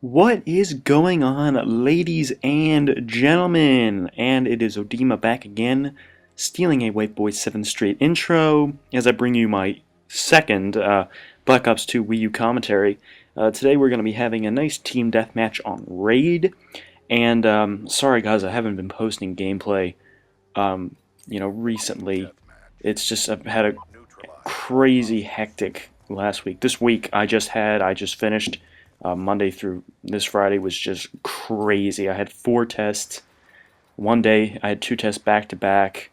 What is going on, ladies and gentlemen? And it is Odima back again, stealing a White Boy 7 straight intro as I bring you my second Black Ops 2 Wii U commentary. Today we're going to be having a nice team deathmatch on Raid. And sorry guys, I haven't been posting gameplay, recently. It's just I've had a crazy hectic last week. This week I just finished. Monday through this Friday was just crazy. I had 4 tests. One day I had 2 tests back to back,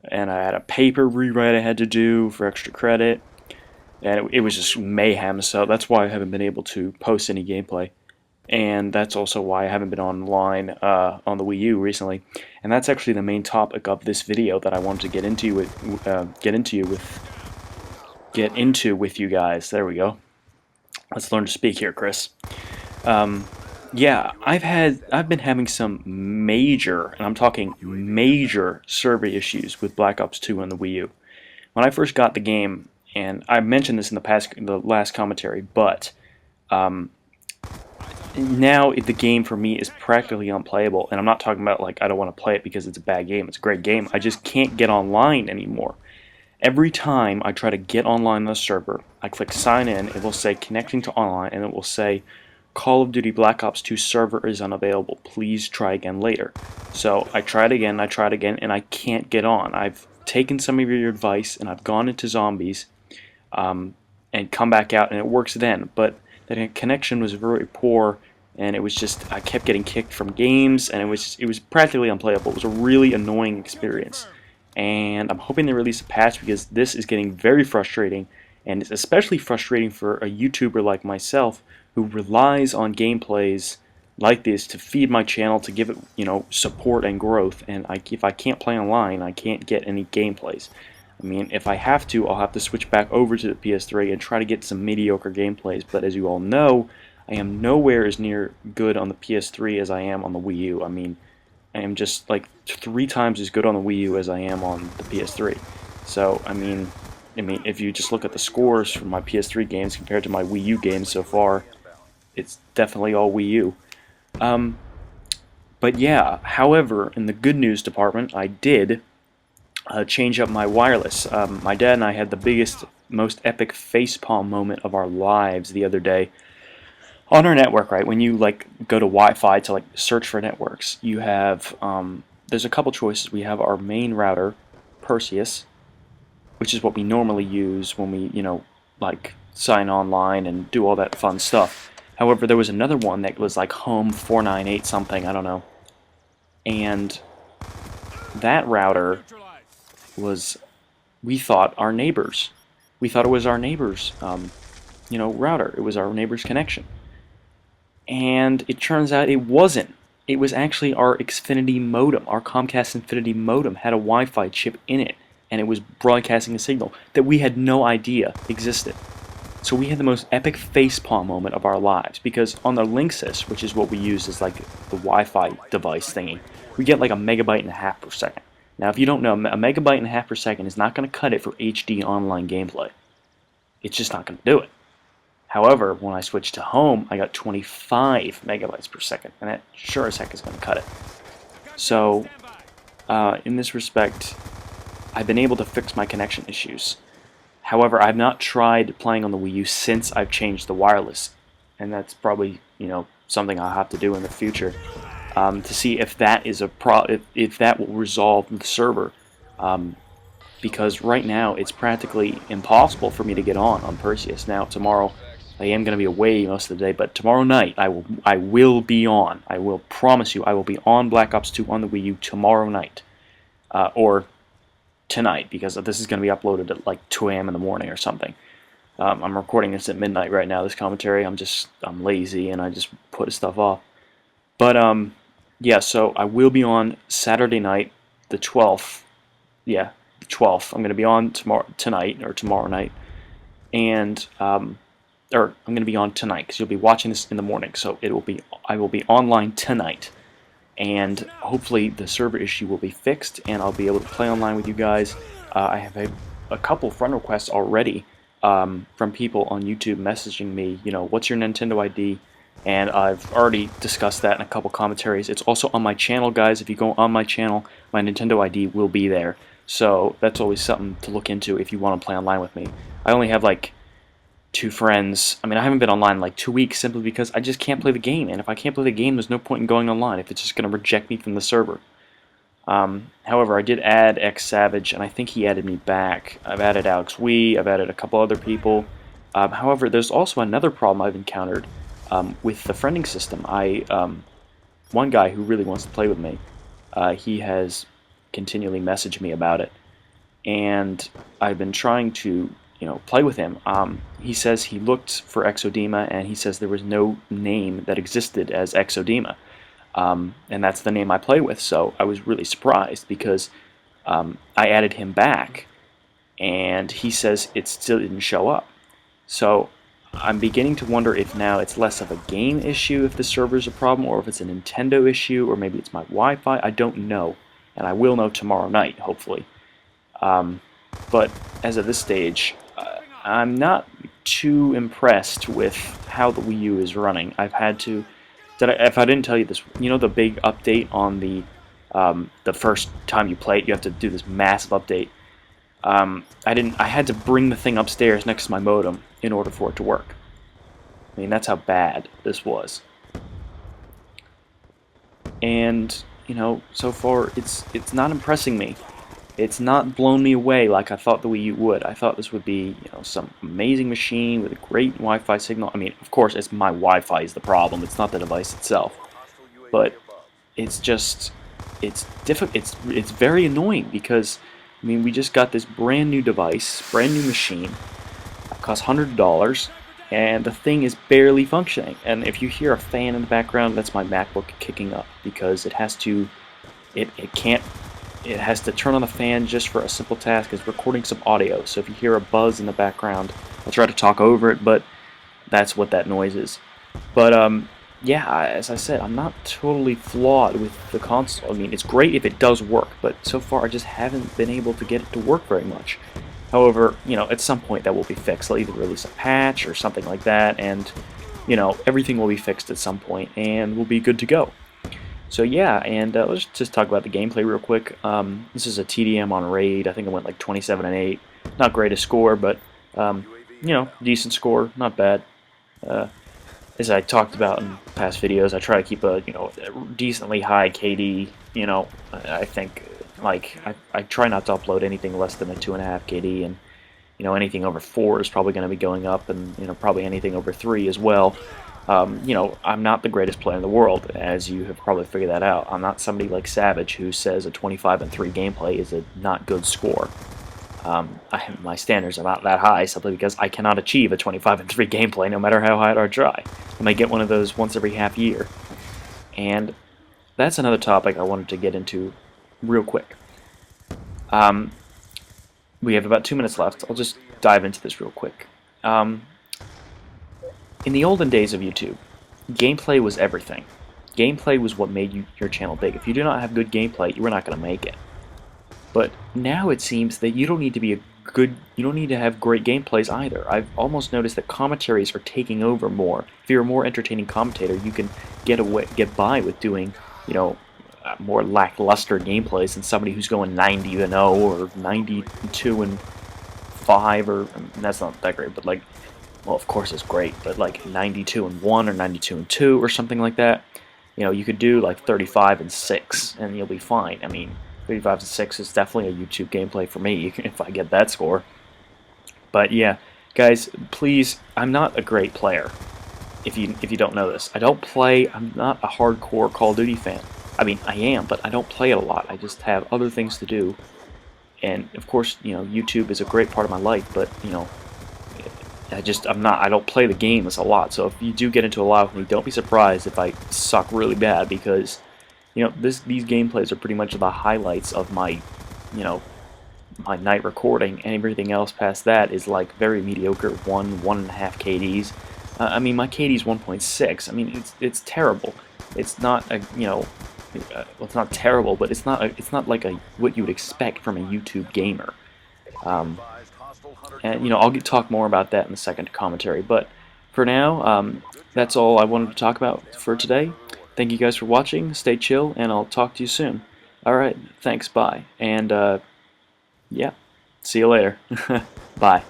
and I had a paper rewrite I had to do for extra credit, and it was just mayhem. So that's why I haven't been able to post any gameplay, and that's also why I haven't been online on the Wii U recently. And that's actually the main topic of this video that I wanted to get into with you guys. There we go. Let's learn to speak here, Chris. Yeah, I've been having some major, and I'm talking major, server issues with Black Ops 2 on the Wii U. When I first got the game, and I mentioned this in the last commentary, but now the game for me is practically unplayable. And I'm not talking about like I don't want to play it because it's a bad game. It's a great game. I just can't get online anymore. Every time I try to get online on the server, I click sign in, it will say connecting to online, and it will say Call of Duty Black Ops 2 server is unavailable. Please try again later. So I tried again, and I can't get on. I've taken some of your advice, and I've gone into zombies and come back out, and it works then. But the connection was very poor, and it was just, I kept getting kicked from games, and it was practically unplayable. It was a really annoying experience. And I'm hoping they release a patch because this is getting very frustrating, and it's especially frustrating for a YouTuber like myself who relies on gameplays like this to feed my channel, to give it, support and growth. And if I can't play online, I can't get any gameplays. I mean, if I have to, I'll have to switch back over to the PS3 and try to get some mediocre gameplays. But as you all know, I am nowhere as near good on the PS3 as I am on the Wii U. I mean, I am just like 3 times as good on the Wii U as I am on the PS3. So, I mean, if you just look at the scores from my PS3 games compared to my Wii U games so far, it's definitely all Wii U. But yeah, however, in the good news department, I did change up my wireless. My dad and I had the biggest, most epic facepalm moment of our lives the other day. On our network, right, when you like go to Wi-Fi to like search for networks, you have there's a couple choices. We have our main router, Perseus, which is what we normally use when we like sign online and do all that fun stuff. However, there was another one that was like Home 498 something, I don't know, and that router was, we thought our neighbors. We thought it was our neighbors, router. It was our neighbor's connection. And it turns out it wasn't. It was actually our Xfinity modem. Our Comcast Infinity modem had a Wi-Fi chip in it, and it was broadcasting a signal that we had no idea existed. So we had the most epic facepalm moment of our lives, because on the Linksys, which is what we use as like the Wi-Fi device thingy, we get like 1.5 megabytes per second. Now, if you don't know, 1.5 megabytes per second is not going to cut it for HD online gameplay. It's just not going to do it. However, when I switched to home, I got 25 megabytes per second, and that sure as heck is going to cut it. So, in this respect, I've been able to fix my connection issues. However, I've not tried playing on the Wii U since I've changed the wireless, and that's probably something I'll have to do in the future to see if that is if that will resolve the server. Because right now it's practically impossible for me to get on Perseus. Now tomorrow, I am going to be away most of the day, but tomorrow night I will be on. I will promise you I will be on Black Ops 2 on the Wii U tomorrow night, or tonight, because this is going to be uploaded at like 2 a.m. in the morning or something. I'm recording this at midnight right now. This commentary, I'm lazy and I just put stuff off. But yeah, so I will be on Saturday night, the 12th. Yeah, the 12th. I'm going to be on tomorrow night, and or I'm going to be on tonight because you'll be watching this in the morning. So I will be online tonight, and hopefully the server issue will be fixed, and I'll be able to play online with you guys. I have a couple friend requests already from people on YouTube messaging me. What's your Nintendo ID? and I've already discussed that in a couple commentaries. It's also on my channel, guys. If you go on my channel, my Nintendo ID will be there. So that's always something to look into if you want to play online with me. I only have like 2 friends. I mean, I haven't been online in like 2 weeks simply because I just can't play the game. And if I can't play the game, there's no point in going online if it's just going to reject me from the server. However, I did add X Savage, and I think he added me back. I've added Alex Wee, I've added a couple other people. However, there's also another problem I've encountered with the friending system. One guy who really wants to play with me, he has continually messaged me about it, and I've been trying to, play with him. He says he looked for Exodema, and he says there was no name that existed as Exodema. And that's the name I play with, so I was really surprised because I added him back, and he says it still didn't show up. So I'm beginning to wonder if now it's less of a game issue if the server's a problem, or if it's a Nintendo issue, or maybe it's my Wi-Fi. I don't know, and I will know tomorrow night, hopefully. But as of this stage, I'm not too impressed with how the Wii U is running. I've had to... if I didn't tell you this, the big update on the first time you play it, you have to do this massive update. I had to bring the thing upstairs next to my modem in order for it to work. I mean, that's how bad this was. And, so far it's not impressing me. It's not blown me away like I thought the Wii U would. I thought this would be, some amazing machine with a great Wi-Fi signal. I mean, of course, it's my Wi-Fi is the problem. It's not the device itself. But it's just, it's difficult. It's very annoying because, I mean, we just got this brand new device, brand new machine. It costs $100, and the thing is barely functioning. And if you hear a fan in the background, that's my MacBook kicking up because it has to, it has to turn on the fan just for a simple task. It's recording some audio, so if you hear a buzz in the background, I'll try to talk over it, but that's what that noise is. But yeah, as I said, I'm not totally flawed with the console. I mean, it's great if it does work, but so far I just haven't been able to get it to work very much. However, at some point that will be fixed. They'll either release a patch or something like that, and everything will be fixed at some point, and we'll be good to go. So yeah, and let's just talk about the gameplay real quick. This is a TDM on Raid. I think it went like 27-8. Not greatest score, but decent score, not bad. As I talked about in past videos, I try to keep a decently high KD. I think I try not to upload anything less than a 2.5 KD, and anything over 4 is probably going to be going up, and probably anything over 3 as well. I'm not the greatest player in the world, as you have probably figured that out. I'm not somebody like Savage who says a 25-3 gameplay is a not good score. My standards are not that high simply because I cannot achieve a 25-3 gameplay no matter how hard I try. I may get one of those once every half year. And that's another topic I wanted to get into real quick. We have about 2 minutes left. I'll just dive into this real quick. In the olden days of YouTube, gameplay was everything. Gameplay was what made your channel big. If you do not have good gameplay, you were not going to make it. But now it seems that you don't need to have great gameplays either. I've almost noticed that commentaries are taking over more. If you're a more entertaining commentator, you can get by with doing, more lackluster gameplays than somebody who's going 90-0 or 92-5, or that's not that great, but well, of course it's great, but like 92-1 or 92-2 or something like that. You could do like 35-6 and you'll be fine. I mean, 35-6 is definitely a YouTube gameplay for me if I get that score. But yeah, guys, please, I'm not a great player. If you don't know this, I'm not a hardcore Call of Duty fan. I mean, I am, but I don't play it a lot. I just have other things to do. And of course, YouTube is a great part of my life, but I don't play the games a lot. So if you do get into a lot with me, don't be surprised if I suck really bad, because these gameplays are pretty much the highlights of my my night recording, and everything else past that is like very mediocre 1.5 KDs. I mean, my KD is 1.6. I mean, it's terrible. It's not well, it's not terrible, but it's not like what you would expect from a YouTube gamer. And I'll talk more about that in the second commentary. But for now, that's all I wanted to talk about for today. Thank you guys for watching. Stay chill, and I'll talk to you soon. All right, thanks. Bye. And yeah, see you later. Bye.